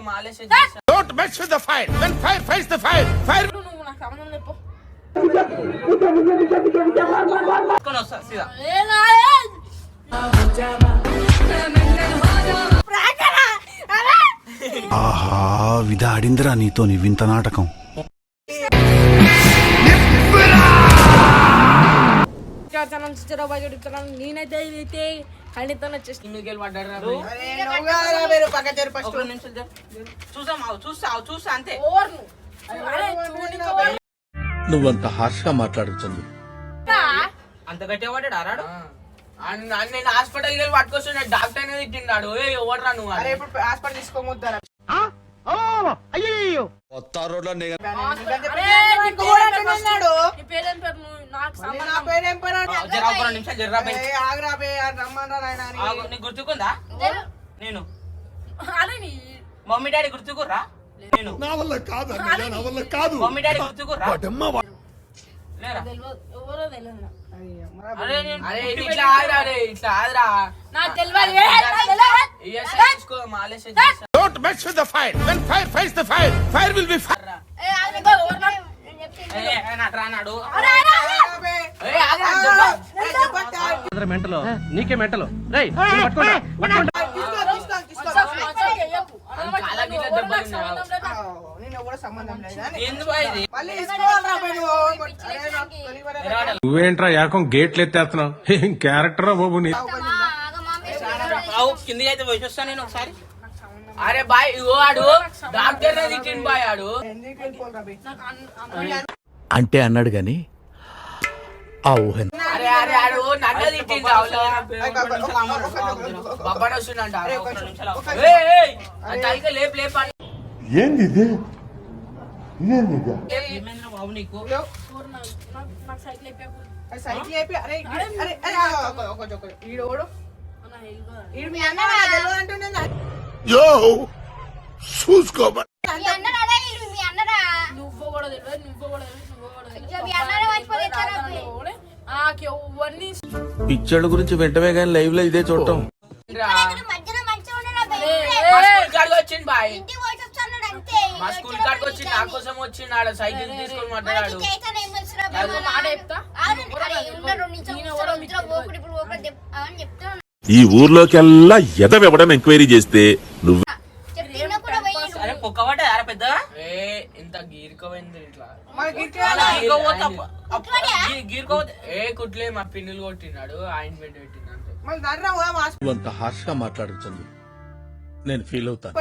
Don't mess with the fire. When fire fights the fire, fire. నువ్వు నాకు సంబంధం లేపో ఆహా విధాడిందిరా నీతో నీ వింత నాటకం. నేనైతే ఇదైతే ఖండితంగా వచ్చేసి చూసా అంతే. నువ్వంత హార్ష్ గా మాట్లాడుతుంది. అంత గట్టిగా పడ్డాడు ఆరాడు. నేను హాస్పిటల్కి వెళ్ళి పట్టుకొస్తున్నా, డాక్టర్ అనేది తిట్టిన్నాడు. ఎవడరా నువ్వు? హాస్పిటల్ తీసుకోమొద్దారా? గుర్తుకుందా? నేను మమ్మీ డాడీ గుర్తుకుర్రా? నేను మమ్మీ డాడీ గుర్తుకుర్రా? Don't mess with the fire. When fire fights the fire, fire will be fire. మెంటలో నీకే మెంటలో నువ్వేంట్రా ఏకం గేట్లు ఎత్తేస్తున్నావు? ఏం క్యారెక్టర్ బాబు నీ. కింది అయితే పోయి వస్తాను నేను ఒకసారి. అరే బాయ్ ఆడు డాక్టర్ తిట్టిండు బాయ్ ఆడు. అంటే అన్నాడు గాని ఆ ఊహ. అరే అరే ఆడు నన్ను తిట్టిండు. బొబ్బన వస్తుందంట. లేపు లేపు ఏంది బాబు నీకు యో చూసుకోమా. నువ్వు కూడా తెలియదు, నువ్వు కూడా పిచ్చోళ్ళ గురించి వెంటనే గానీ లైవ్ లో ఇదే చూడటం. వచ్చింది బాయ్, మా స్కూల్ కాడికి వచ్చి నా కోసం వచ్చిండు. సైకిల్ తీసుకొని మాట్లాడాడు. ఈ ఊర్లోకెల్లా ఎదవెవడం ఎంక్వైరీ చేస్తే నువ్వు అరే పొక్కబడ్డా అరే పెద్ద ఇంత గీరుకోపోయింది. ఇట్లా గీరుకోపోతే కుట్లే మా పిన్నులు కొట్టినాడు. ఆయింట్మెంట్ పెట్టిండు అంతే. నువ్వంత హార్ష్ గా మాట్లాడుతుంది. నేను ఫీల్ అవుతాను.